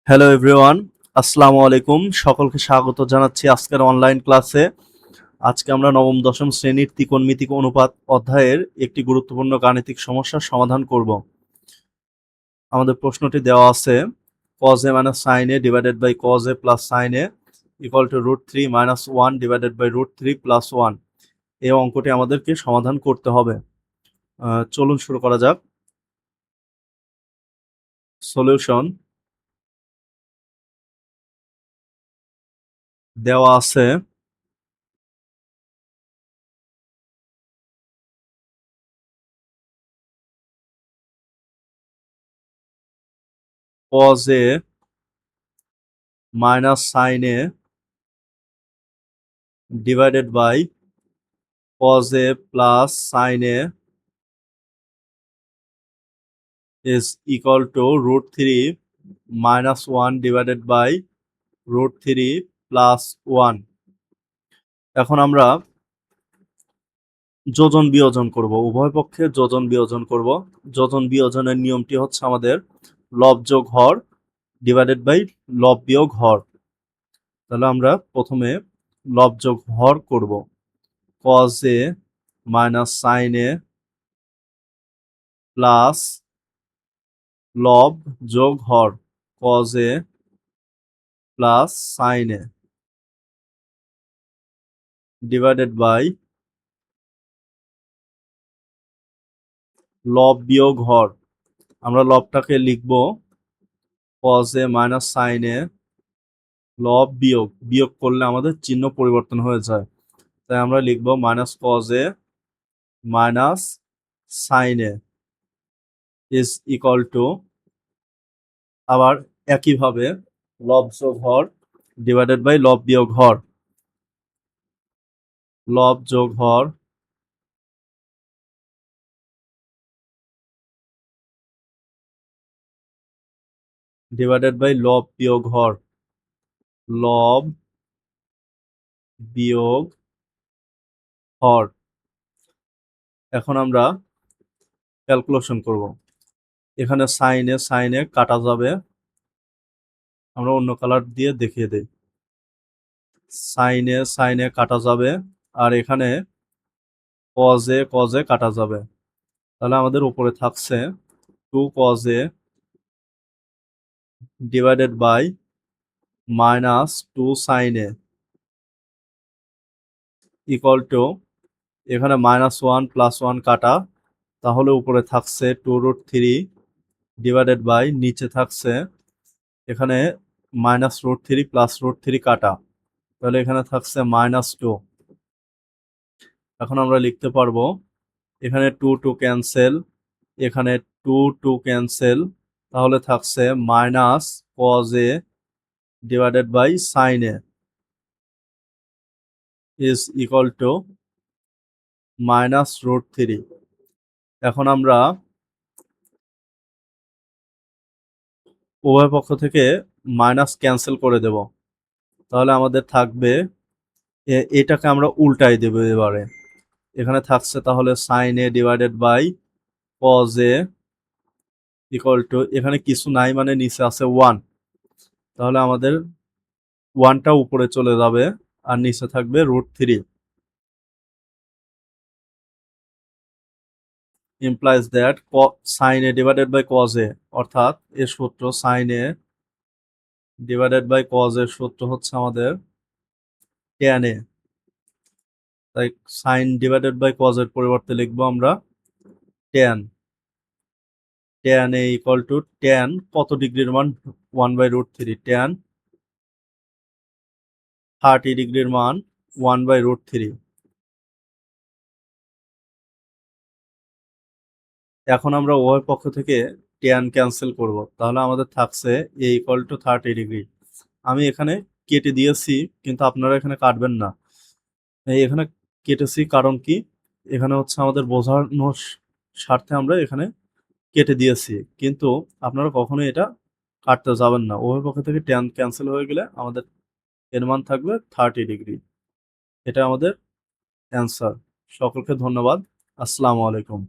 Hello everyone, আসসালামু আলাইকুম। সকলকে স্বাগত জানাচ্ছি আজকের অনলাইন ক্লাসে। আজকে আমরা নবম দশম শ্রেণীর ত্রিকোণমিতিক অনুপাত অধ্যায়ের একটি গুরুত্বপূর্ণ গাণিতিক সমস্যার সমাধান করব। আমাদের প্রশ্নটি দেওয়া আছে cos a minus sin a divided by cos a plus sin a equal to √3 minus 1 divided by √3 plus 1। এই অঙ্কটি আমাদেরকে সমাধান করতে হবে। চলুন শুরু করা যাক। সলিউশন দেওয়া আছে cos a minus sin a divided by cos a plus sin a is equal to √3 minus 1 divided by √3 plus 1। এখন আমরা যোজন বিয়োজন করব, উভয় পক্ষে যোজন বিয়োজন করব। যোজন বিয়োজনের নিয়মটি হচ্ছে আমাদের লব যোগ হর ডিভাইডেড বাই লব বিয়োগ হর। তাহলে আমরা প্রথমে লব যোগ হর করব। cos a minus sin a plus লব যোগ হর cos a plus sin a divided by লব বিয়োগ হর। আমরা লবটাকে লিখব cos a minus sin a, লব বিয়োগ বিয়োগ করলে আমাদের চিহ্ন পরিবর্তন হয়ে যায়, তাই আমরা লিখব minus cos a minus sin a is equal two, আবার একইভাবে লব যোগ হর ডিভাইডেড বাই লব বিয়োগ হর। লব যোগ হর ডিভাইডেড বাই লব বিয়োগ হর। লব বিয়োগ হর। এখন আমরা ক্যালকুলেশন করব। এখানে সাইনে কাটা যাবে, আমরা অন্য কালার দিয়ে দেখিয়ে দিই। সাইনে কাটা যাবে, আর এখানে cos এ কাটা যাবে। তাহলে আমাদের উপরে থাকছে 2 cos a divided by minus 2 sin a equal to, এখানে -1 + 1 কাটা, তাহলে উপরে থাকছে 2√3 ডিভাইডেড বাই, নিচে থাকছে এখানে -√3 + √3 কাটা, তাহলে এখানে থাকছে -2। এখন আমরা লিখতে পারবো এখানে 2 2 ক্যান্সেল, এখানে 2 2 ক্যান্সেল, তাহলে থাকছে minus cos a divided by sin a is equal to -√3। এখন আমরা উভয় পক্ষ থেকে মাইনাস ক্যান্সেল করে দেব, তাহলে আমাদের থাকবে এটাকে আমরা উল্টাই দেব এবারে। এখানে থাকছে তাহলে sin a divided by cos a equal to, এখানে কিছু নাই মানে নিচে আছে 1, তাহলে আমাদের 1টা উপরে চলে যাবে আর নিচে থাকবে √3। implies that sin a divided by cos a, অর্থাৎ এর সূত্র sin a divided by cos এর সূত্র হচ্ছে আমাদের tan a। তাই sin ডিভাইডেড বাই cos এর পরিবর্তে লিখবো আমরা tan। tan a equal to, tan কত ডিগ্রির মান 1/√3, tan 30 ডিগ্রির মান 1/√3। এখন আমরা উভয় পক্ষ থেকে tan ক্যান্সেল করব, তাহলে আমাদের থাকছে a ইকুয়াল টু 30 ডিগ্রি। আমি এখানে কেটে দিয়েছি, কিন্তু আপনারা এখানে কাটবেন না। এখানে কেটেছি কারণ কি, এখানে হচ্ছে আমাদের বোঝানোর স্বার্থে আমরা এখানে কেটে দিয়েছি, কিন্তু আপনারা কখনোই এটা কাটতে যাবেন না। উভয় পক্ষ থেকে tan ক্যান্সেল হয়ে গেলে আমাদের এর মান থাকবে 30 ডিগ্রি। এটা আমাদের অ্যান্সার। সকলকে ধন্যবাদ। আসসালামু আলাইকুম।